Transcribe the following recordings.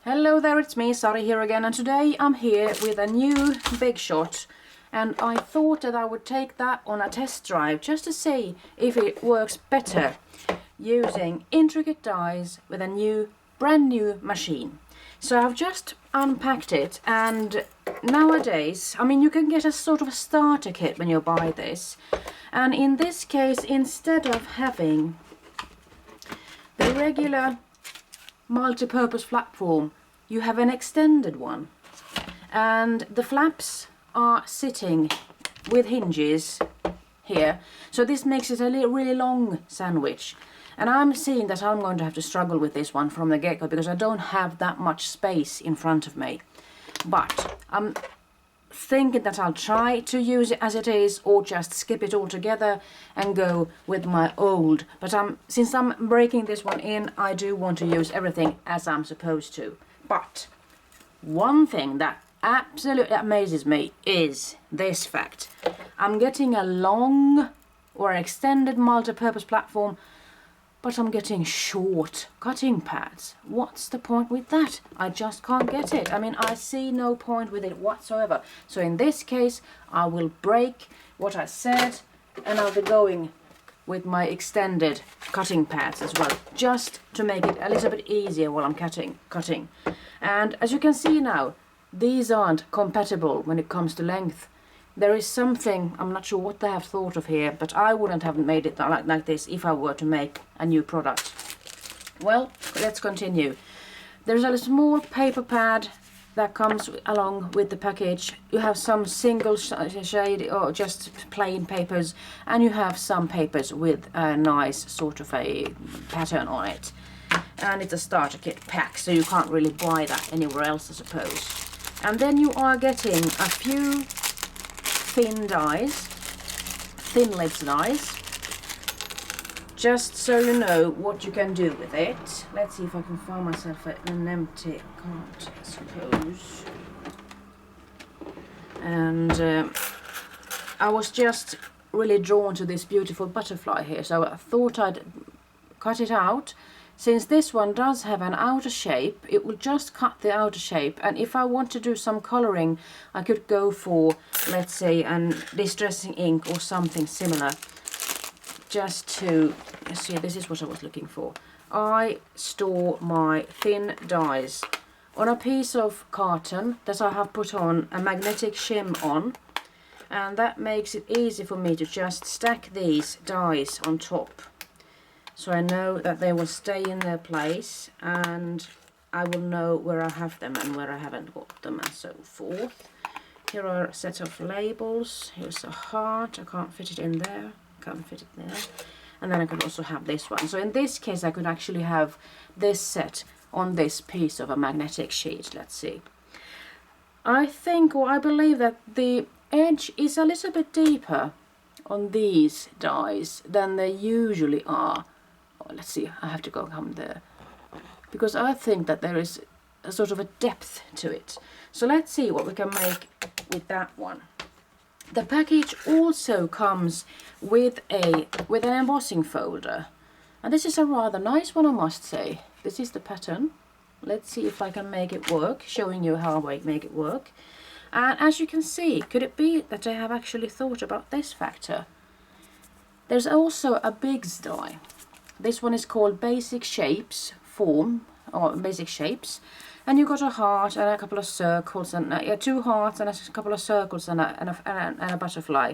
Hello there, it's me, Sari here again, and today I'm here with a new big shot, and I thought that I would take that on a test drive just to see if it works better using intricate dies with a brand new machine. So I've just unpacked it, and nowadays, I mean, you can get a sort of a starter kit when you buy this, and in this case, instead of having the regular multi-purpose platform, you have an extended one, and the flaps are sitting with hinges here, so this makes it a really long sandwich. And I'm seeing that I'm going to have to struggle with this one from the get-go because I don't have that much space in front of me. But I'm thinking that I'll try to use it as it is, or just skip it altogether and go with my old. But since I'm breaking this one in, I do want to use everything as I'm supposed to. But one thing that absolutely amazes me is this fact. I'm getting a long or extended multi-purpose platform, but I'm getting short cutting pads. What's the point with that? I just can't get it. I mean, I see no point with it whatsoever. So in this case, I will break what I said, and I'll be going with my extended cutting pads as well, just to make it a little bit easier while I'm cutting. And as you can see now, these aren't compatible when it comes to length. There is something, I'm not sure what they have thought of here, but I wouldn't have made it like this if I were to make a new product. Well, let's continue. There's a small paper pad that comes along with the package. You have some single shade or just plain papers, and you have some papers with a nice sort of a pattern on it. And it's a starter kit pack, so you can't really buy that anywhere else, I suppose. And then you are getting a few thin lids dies, just so you know what you can do with it. Let's see if I can find myself an empty card, I suppose. And I was just really drawn to this beautiful butterfly here, so I thought I'd cut it out. Since this one does have an outer shape, it will just cut the outer shape, and if I want to do some coloring, I could go for, let's say, an distressing ink or something similar, just to, let's see, this is what I was looking for. I store my thin dies on a piece of carton that I have put on a magnetic shim on, and that makes it easy for me to just stack these dies on top. So I know that they will stay in their place, and I will know where I have them and where I haven't got them, and so forth. Here are a set of labels. Here's a heart. I can't fit it in there. Can't fit it there. And then I could also have this one. So in this case, I could actually have this set on this piece of a magnetic sheet. Let's see. I think, or I believe, that the edge is a little bit deeper on these dies than they usually are. Let's see, I have to come there, because I think that there is a sort of a depth to it. So let's see what we can make with that one. The package also comes with an embossing folder, and this is a rather nice one, I must say. This is the pattern. Let's see if I can make it work, showing you how I make it work. And as you can see, could it be that I have actually thought about this factor? There's also a bigz die. This one is called Basic Shapes Form, or Basic Shapes, and you got a heart and a couple of circles, and two hearts and a couple of circles and a butterfly.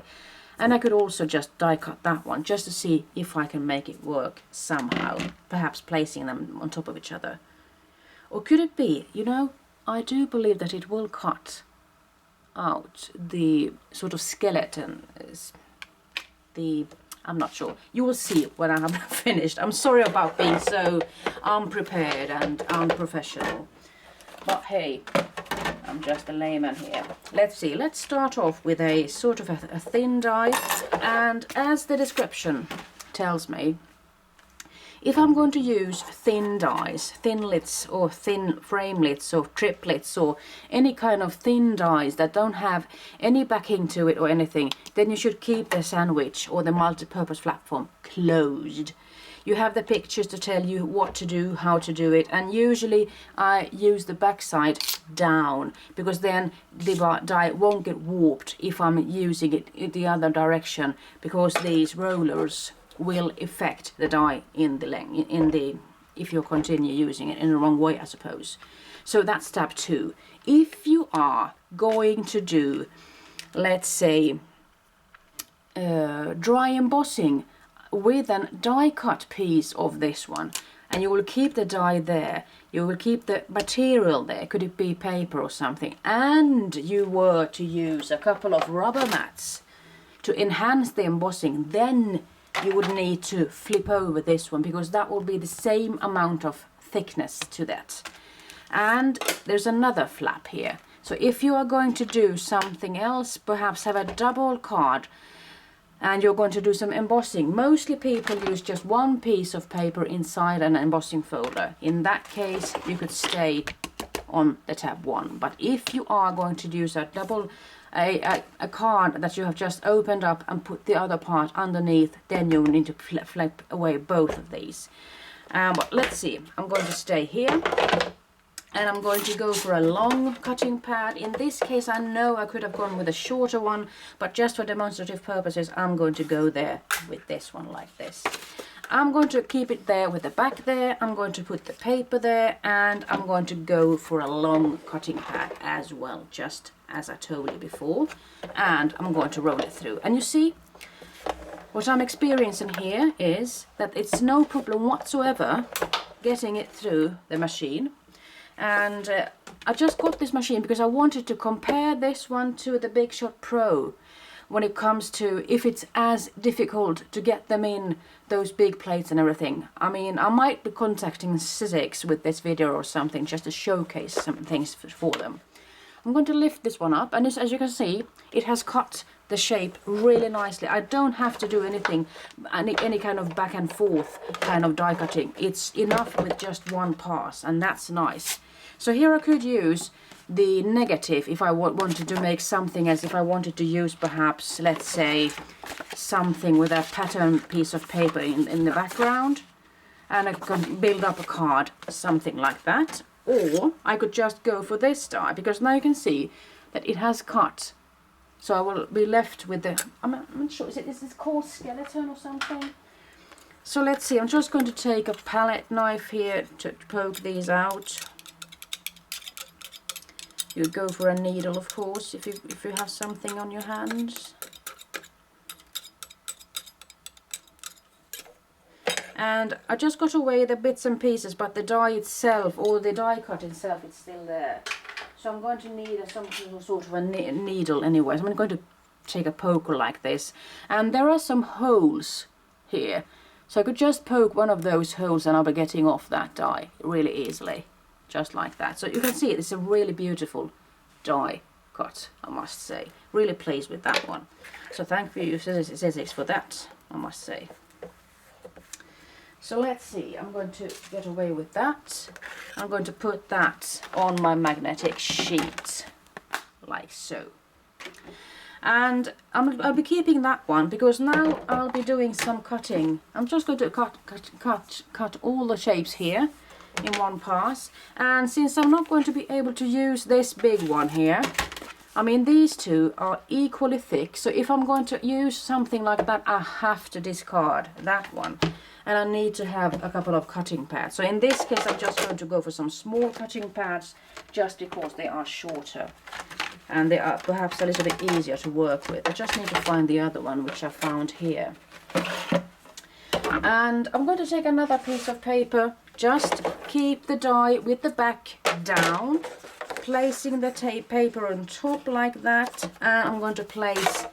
And I could also just die cut that one just to see if I can make it work somehow, perhaps placing them on top of each other. Or could it be, you know, I do believe that it will cut out the sort of skeleton, I'm not sure. You will see when I have finished. I'm sorry about being so unprepared and unprofessional. But hey, I'm just a layman here. Let's see. Let's start off with a sort of a thin die. And as the description tells me, if I'm going to use thin dies, thin lids or thin frame lids or triplets or any kind of thin dies that don't have any backing to it or anything, then you should keep the sandwich or the multi-purpose platform closed. you have the pictures to tell you what to do, how to do it, and usually I use the back side down because then the die won't get warped if I'm using it in the other direction, because these rollers will affect the die in the if you continue using it in the wrong way, I suppose. So that's step 2. If you are going to do, let's say, dry embossing with a die cut piece of this one, and you will keep the die there, you will keep the material there, could it be paper or something, and you were to use a couple of rubber mats to enhance the embossing, then you would need to flip over this one, because that will be the same amount of thickness to that. And there's another flap here. So if you are going to do something else, perhaps have a double card, and you're going to do some embossing. Mostly people use just one piece of paper inside an embossing folder. In that case, you could stay on the tab 1. But if you are going to use a card that you have just opened up and put the other part underneath, then you need to flip away both of these. But let's see, I'm going to stay here. And I'm going to go for a long cutting pad. In this case, I know I could have gone with a shorter one, but just for demonstrative purposes, I'm going to go there with this one like this. I'm going to keep it there with the back there. I'm going to put the paper there, and I'm going to go for a long cutting pad as well, just as I told you before. And I'm going to roll it through. And you see, what I'm experiencing here is that it's no problem whatsoever getting it through the machine. And I just got this machine because I wanted to compare this one to the Big Shot Pro when it comes to if it's as difficult to get them in, those big plates and everything. I mean, I might be contacting Sizzix with this video or something just to showcase some things for them. I'm going to lift this one up, and as you can see, it has cut the shape really nicely. I don't have to do anything, any kind of back and forth kind of die cutting. It's enough with just one pass, and that's nice. So here I could use the negative if I wanted to make something, as if I wanted to use perhaps, let's say, something with a pattern piece of paper in the background, and I could build up a card, something like that. Or I could just go for this die, because now you can see that it has cut. So I will be left with the, I'm not sure, is this called skeleton or something? So let's see, I'm just going to take a palette knife here to poke these out. You go for a needle, of course, if you have something on your hands. And I just got away the bits and pieces, but the die itself, or the die cut itself, it's still there. So I'm going to need some sort of a needle anyway. So I'm going to take a poker like this. And there are some holes here. So I could just poke one of those holes and I'll be getting off that die really easily. Just like that. So you can see it's a really beautiful die cut, I must say. Really pleased with that one. So thank you Sizzix for that, I must say. So let's see, I'm going to get away with that. I'm going to put that on my magnetic sheet, like so. And I'll be keeping that one because now I'll be doing some cutting. I'm just going to cut all the shapes here in one pass. And since I'm not going to be able to use this big one here, I mean these two are equally thick, so if I'm going to use something like that, I have to discard that one. And I need to have a couple of cutting pads. So in this case I'm just going to go for some small cutting pads just because they are shorter. And they are perhaps a little bit easier to work with. I just need to find the other one, which I found here. And I'm going to take another piece of paper, just keep the die with the back down, placing the paper on top like that, and I'm going to place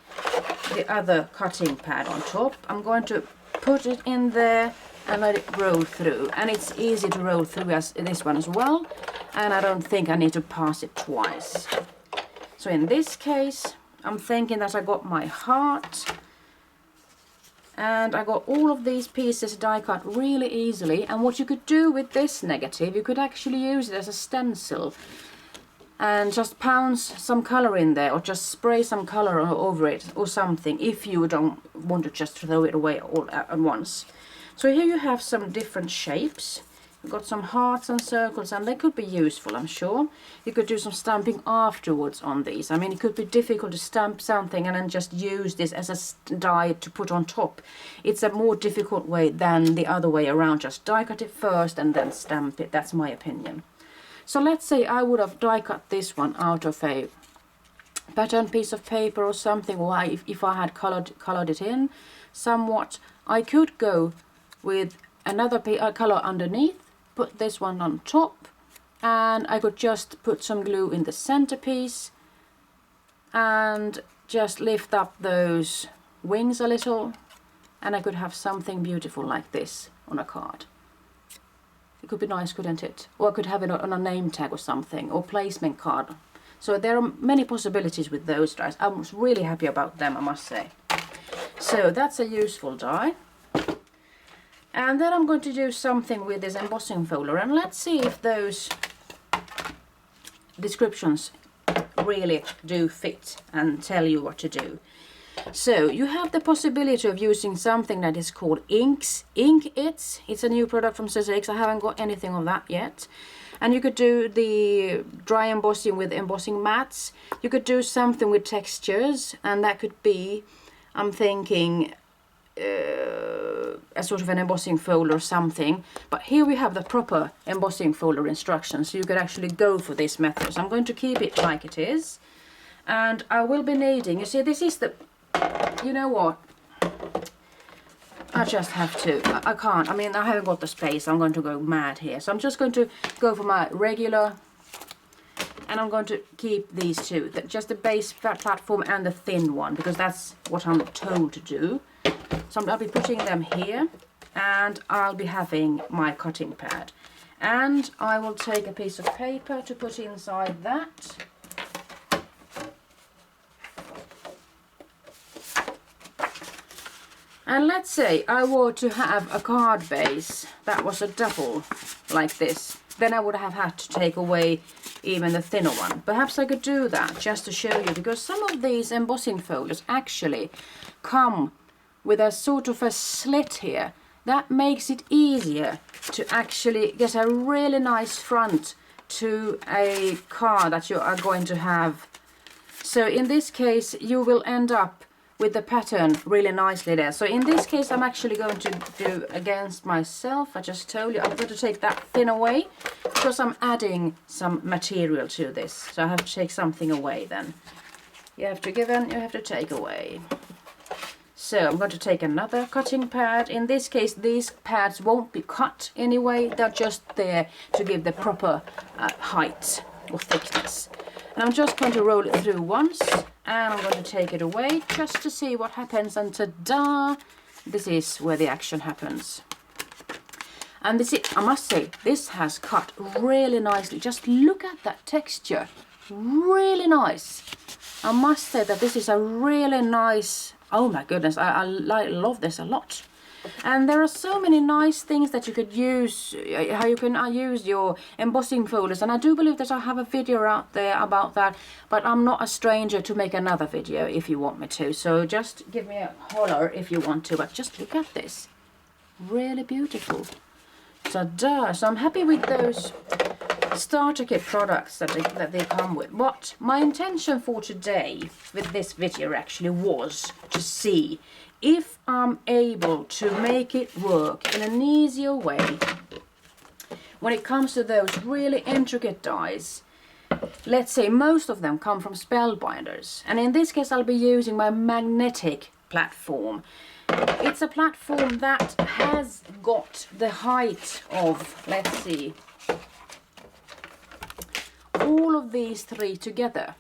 the other cutting pad on top. I'm going to put it in there and let it roll through, and it's easy to roll through as this one as well, and I don't think I need to pass it twice. So in this case I'm thinking that I got my heart, and I got all of these pieces die cut really easily. And what you could do with this negative, you could actually use it as a stencil and just pounce some color in there, or just spray some color over it or something, if you don't want to just throw it away all at once. So here you have some different shapes. You've got some hearts and circles, and they could be useful, I'm sure. You could do some stamping afterwards on these. I mean, it could be difficult to stamp something and then just use this as a die to put on top. It's a more difficult way than the other way around. Just die cut it first and then stamp it. That's my opinion. So let's say I would have die cut this one out of a pattern piece of paper or something, or if I had colored it in somewhat, I could go with another color underneath, put this one on top, and I could just put some glue in the centerpiece and just lift up those wings a little, and I could have something beautiful like this on a card. It could be nice, couldn't it? Or I could have it on a name tag or something, or placement card. So there are many possibilities with those dies. I was really happy about them, I must say. So that's a useful die. And then I'm going to do something with this embossing folder, and let's see if those descriptions really do fit and tell you what to do. So you have the possibility of using something that is called bigz. It's a new product from CCX. I haven't got anything of that yet. And you could do the dry embossing with embossing mats. You could do something with textures, and that could be, I'm thinking, a sort of an embossing folder or something. But here we have the proper embossing folder instructions, so you could actually go for this method. So I'm going to keep it like it is, and I will be needing, you see, this is the, you know what, I just have to, I can't, I mean, I haven't got the space. I'm going to go mad here, so I'm just going to go for my regular, and I'm going to keep these two, just the base platform and the thin one, because that's what I'm told to do. So I'll be putting them here, and I'll be having my cutting pad, and I will take a piece of paper to put inside that. And let's say I were to have a card base that was a double like this, then I would have had to take away even the thinner one. Perhaps I could do that just to show you, because some of these embossing folders actually come with a sort of a slit here. That makes it easier to actually get a really nice front to a card that you are going to have. So in this case you will end up with the pattern really nicely there. So in this case I'm actually going to do against myself. I just told you I'm going to take that thin away because I'm adding some material to this. So I have to take something away then. You have to give and you have to take away. So I'm going to take another cutting pad. In this case these pads won't be cut anyway, they're just there to give the proper height or thickness. And I'm just going to roll it through once, and I'm going to take it away just to see what happens, and ta-da! This is where the action happens. And this is, I must say, this has cut really nicely. Just look at that texture, really nice. I must say that this is a really nice, oh my goodness, I love this a lot. And there are so many nice things that you could use, how you can use your embossing folders, and I do believe that I have a video out there about that, but I'm not a stranger to make another video if you want me to, so just give me a holler if you want to. But just look at this, really beautiful. Ta-da! So I'm happy with those starter kit products that they come with. But my intention for today with this video actually was to see if I'm able to make it work in an easier way when it comes to those really intricate dies. Let's say most of them come from spellbinders, and in this case I'll be using my magnetic platform. It's a platform that has got the height of, let's see, all of these three together.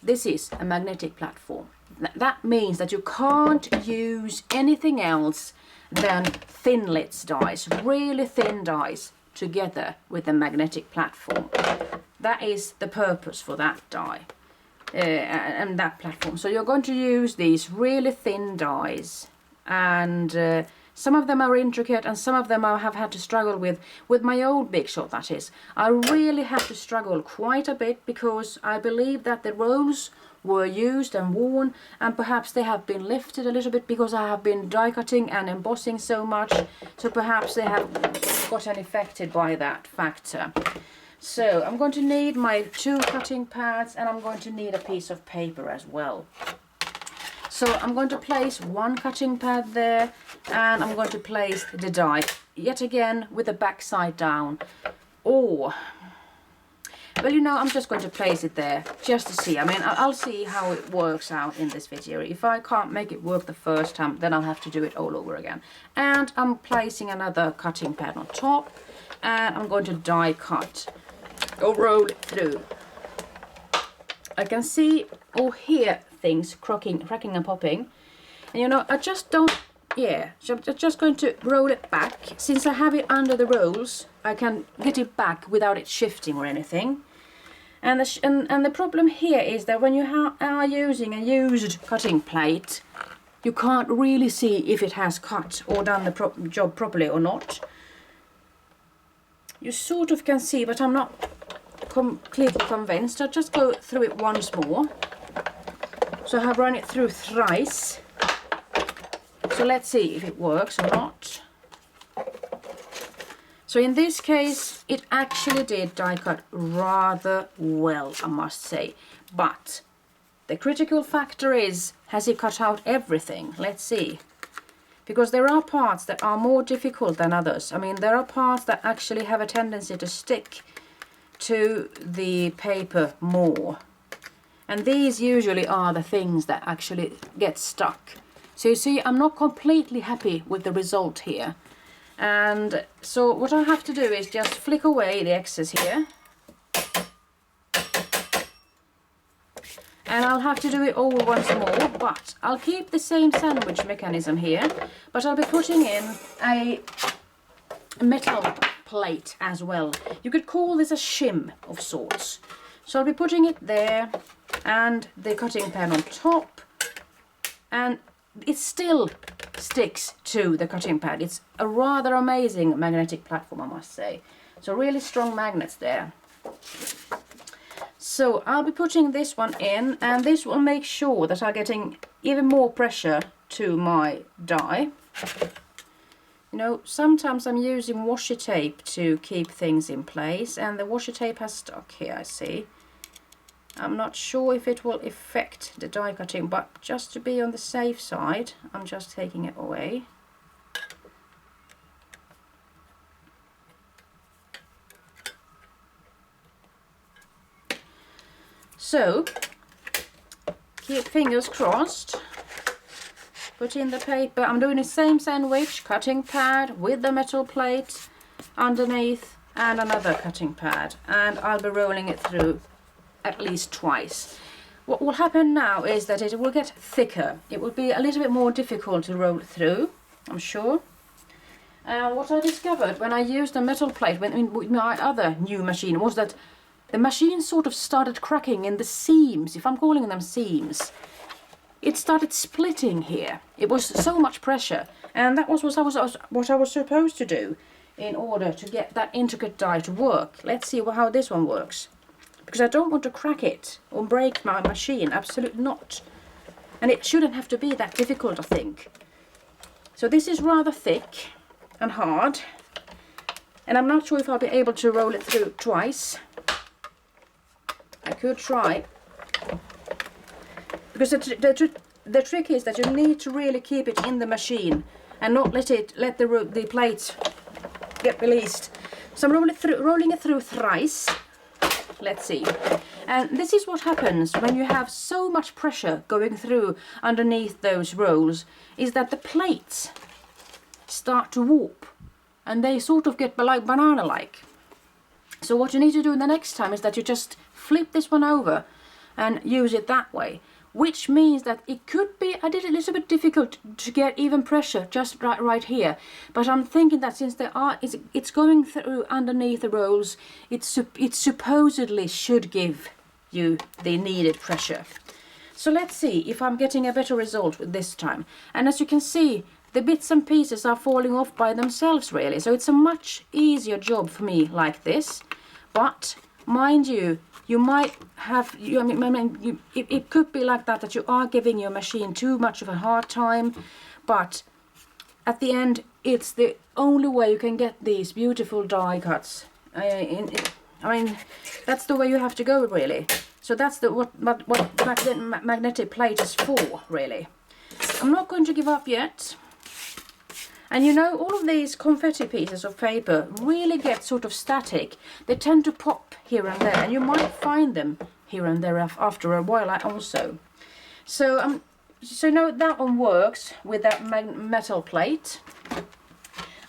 This is a magnetic platform. That means that you can't use anything else than thin-lit dies, really thin dies, together with the magnetic platform. That is the purpose for that die and that platform. So you're going to use these really thin dies, and some of them are intricate and some of them I have had to struggle with my old Big Shot, that is. I really had to struggle quite a bit because I believe that the rolls were used and worn, and perhaps they have been lifted a little bit because I have been die cutting and embossing so much, so perhaps they have gotten affected by that factor. So I'm going to need my 2 cutting pads, and I'm going to need a piece of paper as well. So I'm going to place 1 cutting pad there, and I'm going to place the die yet again with the back side down. Or, well, you know, I'm just going to place it there just to see. I mean, I'll see how it works out in this video. If I can't make it work the first time, then I'll have to do it all over again. And I'm placing another cutting pad on top, and I'm going to die cut or roll it through. I can see or hear things cracking and popping, and you know, I just don't, yeah, so I'm just going to roll it back. Since I have it under the rolls, I can get it back without it shifting or anything. And the problem here is that when you are using a used cutting plate, you can't really see if it has cut or done the job properly or not. You sort of can see, but I'm not completely convinced. I'll just go through it once more. So I have run it through thrice. So let's see if it works or not. So in this case, it actually did die cut rather well, I must say. But the critical factor is, has it cut out everything? Let's see. Because there are parts that are more difficult than others. I mean, there are parts that actually have a tendency to stick to the paper more. And these usually are the things that actually get stuck. So you see, I'm not completely happy with the result here. And so what I have to do is just flick away the excess here. And I'll have to do it all once more, but I'll keep the same sandwich mechanism here, but I'll be putting in a metal plate as well. You could call this a shim of sorts. So I'll be putting it there and the cutting pad on top, and it still sticks to the cutting pad. It's a rather amazing magnetic platform, I must say. So really strong magnets there. So I'll be putting this one in, and this will make sure that I'm getting even more pressure to my die. You know, sometimes I'm using washi tape to keep things in place, and the washi tape has stuck here, I see. I'm not sure if it will affect the die cutting, but just to be on the safe side, I'm just taking it away. So, keep fingers crossed. Put in the paper. I'm doing the same sandwich, cutting pad with the metal plate underneath and another cutting pad, and I'll be rolling it through at least twice. What will happen now is that it will get thicker. It will be a little bit more difficult to roll through, I'm sure. What I discovered when I used a metal plate with my other new machine was that the machine sort of started cracking in the seams, if I'm calling them seams. It started splitting here. It was so much pressure, and that was what I was supposed to do in order to get that intricate die to work. Let's see how this one works. Because I don't want to crack it or break my machine, absolutely not. And it shouldn't have to be that difficult, I think. So this is rather thick and hard, and I'm not sure if I'll be able to roll it through twice. I could try. Because the trick is that you need to really keep it in the machine and not let the plates get released. So I'm rolling it through thrice. Let's see. And this is what happens when you have so much pressure going through underneath those rolls, is that the plates start to warp and they sort of get like banana-like. So what you need to do the next time is that you just flip this one over and use it that way. Which means that it could be a little bit difficult to get even pressure just right here. But I'm thinking that since it's going through underneath the rolls, it supposedly should give you the needed pressure. So let's see if I'm getting a better result with this time. And as you can see, the bits and pieces are falling off by themselves really. So it's a much easier job for me like this. But mind you, you might have, it could be like that you are giving your machine too much of a hard time, but at the end it's the only way you can get these beautiful die cuts. I mean, that's the way you have to go, really. So that's what magnetic plate is for, really. I'm not going to give up yet. And you know, all of these confetti pieces of paper really get sort of static. They tend to pop here and there, and you might find them here and there after a while also. So no, that one works with that metal plate.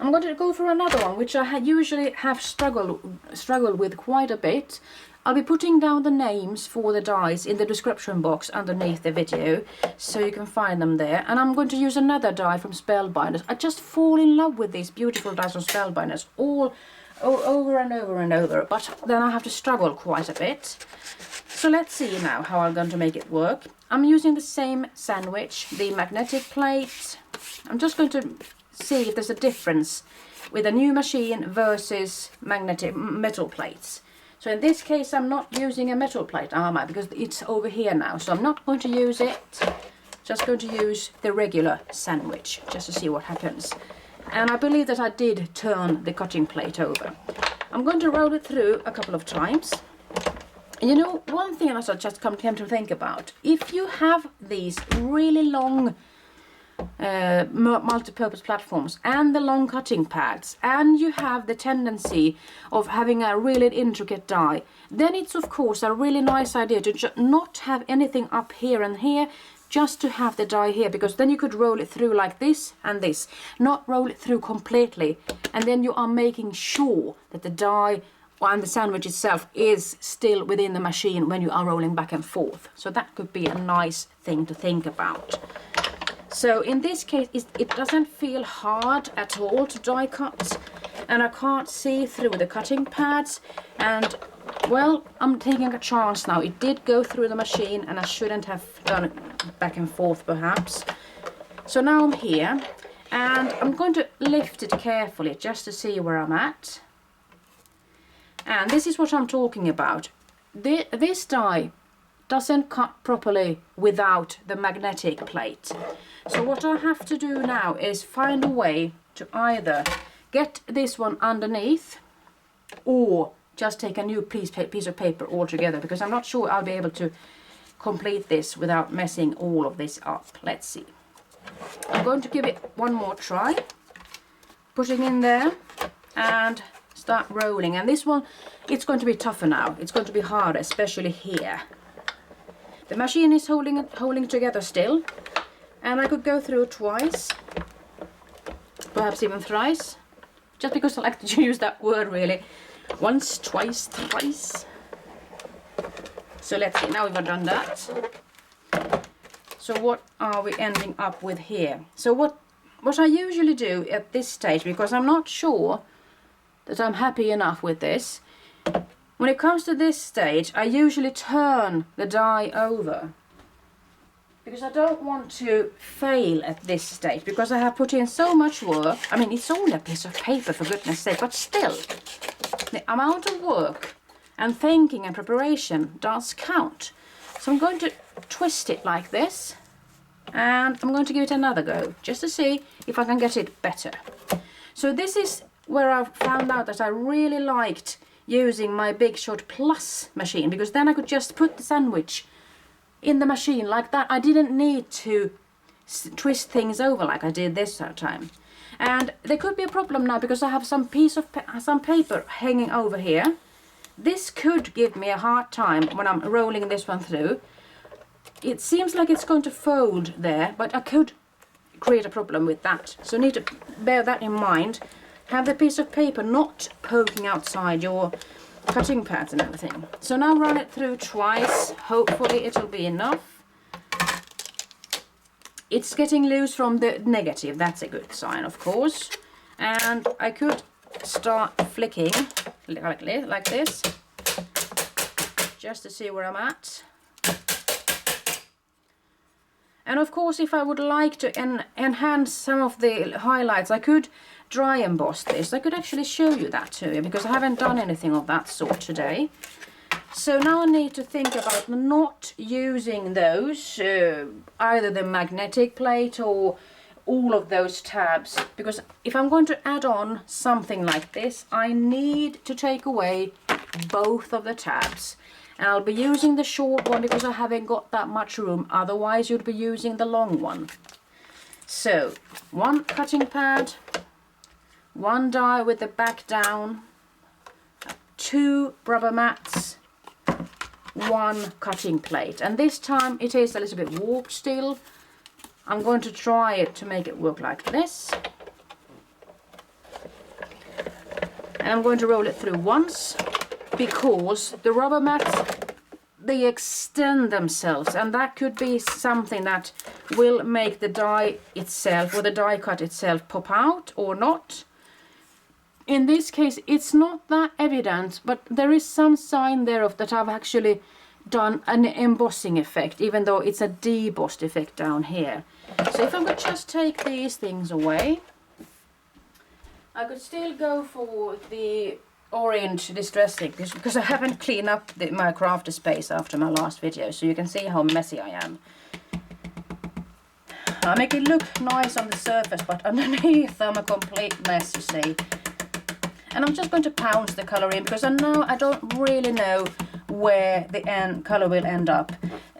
I'm going to go for another one, which I usually have struggled with quite a bit. I'll be putting down the names for the dies in the description box underneath the video, so you can find them there. And I'm going to use another die from Spellbinders. I just fall in love with these beautiful dies from Spellbinders all over and over and over, but then I have to struggle quite a bit. So let's see now how I'm going to make it work. I'm using the same sandwich, the magnetic plate. I'm just going to see if there's a difference with a new machine versus metal plates. So in this case I'm not using a metal plate, am I? Because it's over here now, so I'm not going to use it. Just going to use the regular sandwich just to see what happens. And I believe that I did turn the cutting plate over. I'm going to roll it through a couple of times. And you know, one thing that I just came to think about, if you have these really long multi-purpose platforms and the long cutting pads, and you have the tendency of having a really intricate die, then it's of course a really nice idea to not have anything up here and here, just to have the die here, because then you could roll it through like this and this, not roll it through completely, and then you are making sure that the die and the sandwich itself is still within the machine when you are rolling back and forth. So that could be a nice thing to think about. So in this case it doesn't feel hard at all to die cut, and I can't see through the cutting pads, and well, I'm taking a chance now. It did go through the machine and I shouldn't have done it back and forth perhaps. So now I'm here and I'm going to lift it carefully just to see where I'm at. And this is what I'm talking about. This die doesn't cut properly without the magnetic plate. So what I have to do now is find a way to either get this one underneath or just take a new piece of paper altogether, because I'm not sure I'll be able to complete this without messing all of this up. Let's see. I'm going to give it one more try, putting in there and start rolling. And this one, it's going to be tougher now. It's going to be harder, especially here. The machine is holding together still, and I could go through twice, perhaps even thrice, just because I like to use that word really. Once, twice, thrice. So let's see, now we've done that. So what are we ending up with here? So what I usually do at this stage, because I'm not sure that I'm happy enough with this, when it comes to this stage, I usually turn the die over, because I don't want to fail at this stage, because I have put in so much work. I mean, it's only a piece of paper, for goodness sake, but still, the amount of work and thinking and preparation does count. So I'm going to twist it like this, and I'm going to give it another go, just to see if I can get it better. So this is where I found out that I really liked using my Big Shot Plus machine, because then I could just put the sandwich in the machine like that. I didn't need to twist things over like I did this time. And there could be a problem now, because I have some paper hanging over here. This could give me a hard time when I'm rolling this one through. It seems like it's going to fold there, but I could create a problem with that. So you need to bear that in mind. Have the piece of paper not poking outside your cutting pads and everything. So now run it through twice. Hopefully it'll be enough. It's getting loose from the negative. That's a good sign, of course. And I could start flicking like this, just to see where I'm at. And of course, if I would like to enhance some of the highlights, I could dry emboss this. I could actually show you that too, because I haven't done anything of that sort today. So now I need to think about not using those, either the magnetic plate or all of those tabs, because if I'm going to add on something like this, I need to take away both of the tabs. And I'll be using the short one because I haven't got that much room, otherwise you'd be using the long one. So, one cutting pad, one die with the back down, 2 rubber mats, 1 cutting plate, and this time it is a little bit warped still. I'm going to try it to make it work like this, and I'm going to roll it through once, because the rubber mats, they extend themselves, and that could be something that will make the die itself or the die cut itself pop out or not. In this case it's not that evident, but there is some sign there of that I've actually done an embossing effect, even though it's a debossed effect down here. So if I could just take these things away, I could still go for the orange distressing, because I haven't cleaned up my crafter space after my last video, so you can see how messy I am. I make it look nice on the surface, but underneath I'm a complete mess, you see. And I'm just going to pounce the colour in, because I don't really know where the end colour will end up.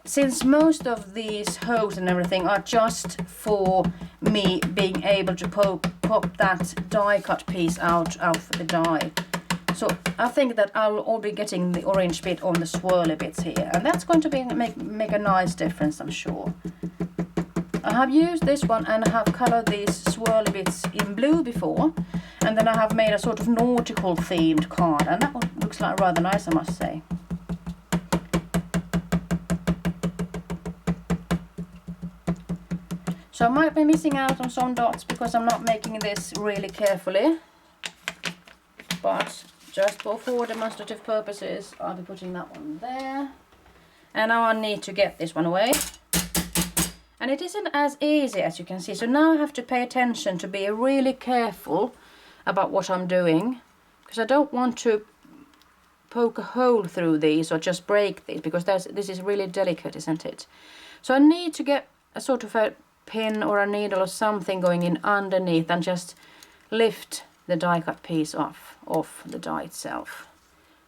Since most of these holes and everything are just for me being able to pop that die cut piece out of the die. So I think that I will all be getting the orange bit on the swirly bits here, and that's going to make a nice difference, I'm sure. I have used this one and I have coloured these swirly bits in blue before, and then I have made a sort of nautical themed card, and that one looks like rather nice, I must say. So I might be missing out on some dots because I'm not making this really carefully, but just for demonstrative purposes I'll be putting that one there. And now I need to get this one away. And it isn't as easy as you can see, so now I have to pay attention to be really careful about what I'm doing, because I don't want to poke a hole through these or just break these, because this is really delicate, isn't it? So I need to get a sort of a pin or a needle or something going in underneath and just lift the die cut piece off the die itself.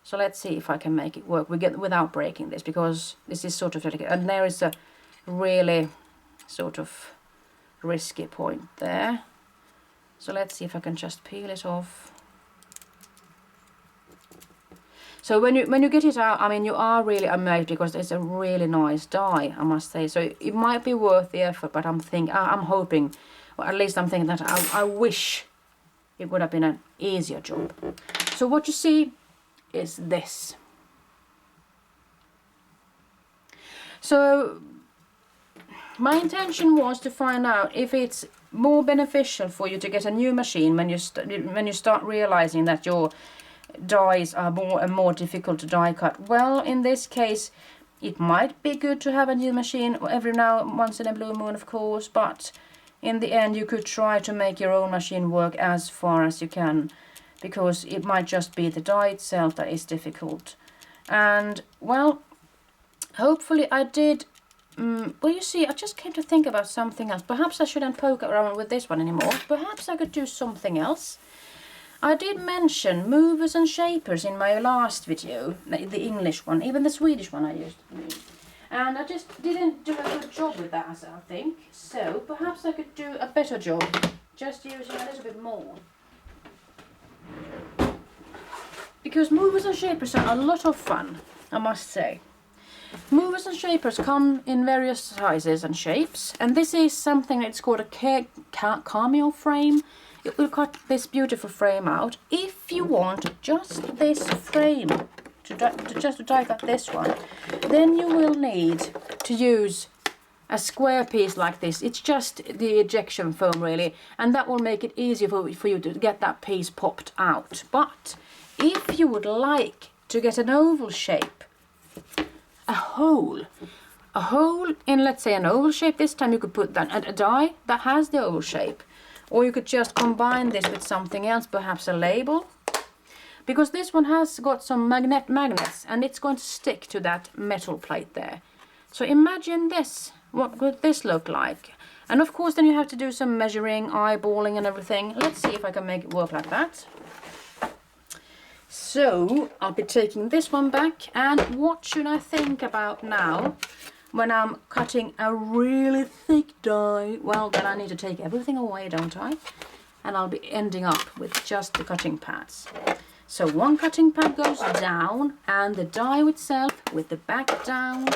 So let's see if I can make it work without breaking this, because this is sort of delicate, and there is a really sort of risky point there. So let's see if I can just peel it off. So when you get it out, I mean, you are really amazed, because it's a really nice die, I must say. So it might be worth the effort, but I'm hoping, or at least I'm thinking that I wish it would have been an easier job. So what you see is this. So my intention was to find out if it's more beneficial for you to get a new machine when you start realizing that your dies are more and more difficult to die cut. Well, in this case it might be good to have a new machine once in a blue moon, of course, but in the end you could try to make your own machine work as far as you can, because it might just be the die itself that is difficult. And well, hopefully I did. Well, you see, I just came to think about something else. Perhaps I shouldn't poke around with this one anymore. Perhaps I could do something else. I did mention movers and shapers in my last video, the English one, even the Swedish one I used. And I just didn't do a good job with that, I think. So perhaps I could do a better job, just using a little bit more. Because movers and shapers are a lot of fun, I must say. Movers and shapers come in various sizes and shapes, and this is something that's called a cameo frame. It will cut this beautiful frame out. If you want just this frame, to die cut this one, then you will need to use a square piece like this. It's just the ejection foam really, and that will make it easier for you to get that piece popped out. But if you would like to get an oval shape, a hole in, let's say, an oval shape, this time you could put that a die that has the oval shape, or you could just combine this with something else, perhaps a label. because this one has got some magnets and it's going to stick to that metal plate there. So imagine this, what would this look like? And of course then you have to do some measuring, eyeballing and everything. Let's see if I can make it work like that. So I'll be taking this one back, and what should I think about now when I'm cutting a really thick die? Well, then I need to take everything away, don't I? And I'll be ending up with just the cutting pads. So one cutting pad goes down and the die itself with the back down,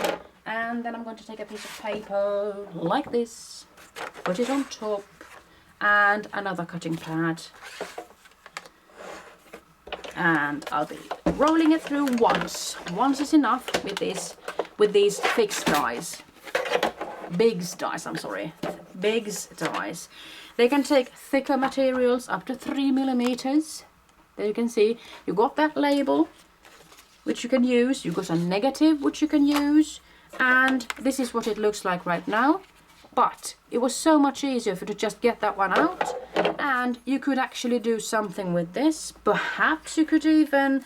and then I'm going to take a piece of paper like this, put it on top, and another cutting pad. And I'll be rolling it through once. Once is enough with these fixed dies. bigz dies, I'm sorry. bigz dies. They can take thicker materials up to 3 millimeters. There you can see, you got that label, which you can use. You got a negative, which you can use. And this is what it looks like right now. But it was so much easier to just get that one out, and you could actually do something with this. Perhaps you could even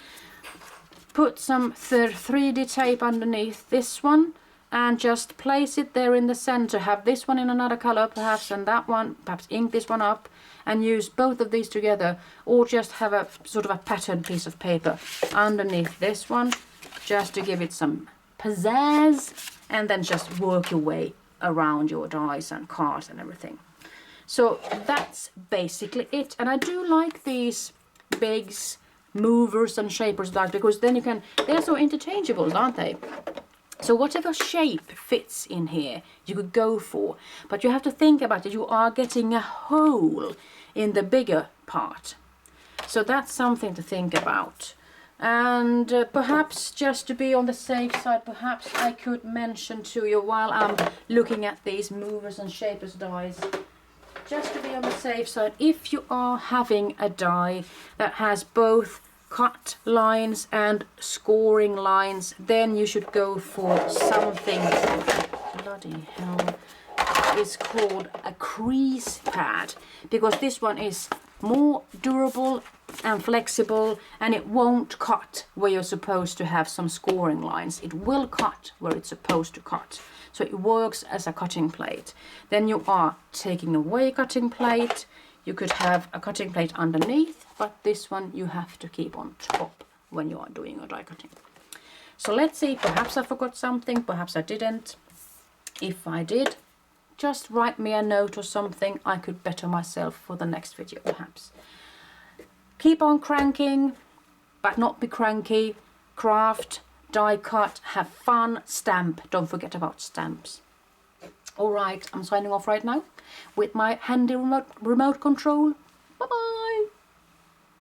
put some 3D tape underneath this one and just place it there in the center. Have this one in another color perhaps, and that one, perhaps ink this one up and use both of these together, or just have a sort of a patterned piece of paper underneath this one just to give it some pizzazz, and then just work your way around your dies and cards and everything. So that's basically it. And I do like these bigz movers and shapers dies, because then you can, they're so interchangeable, aren't they? So whatever shape fits in here you could go for, but you have to think about it, you are getting a hole in the bigger part. So that's something to think about. And perhaps just to be on the safe side, perhaps I could mention to you while I'm looking at these movers and shapers dies, just to be on the safe side, if you are having a die that has both cut lines and scoring lines, then you should go for something, bloody hell, it's called a crease pad, because this one is more durable and flexible, and it won't cut where you're supposed to have some scoring lines. It will cut where it's supposed to cut. So it works as a cutting plate. Then you are taking away a cutting plate. You could have a cutting plate underneath, but this one you have to keep on top when you are doing your die cutting. So let's see, perhaps I forgot something, perhaps I didn't. If I did, just write me a note or something. I could better myself for the next video perhaps. Keep on cranking, but not be cranky. Craft, die cut, have fun, stamp. Don't forget about stamps. Alright, I'm signing off right now with my handy remote control. Bye bye!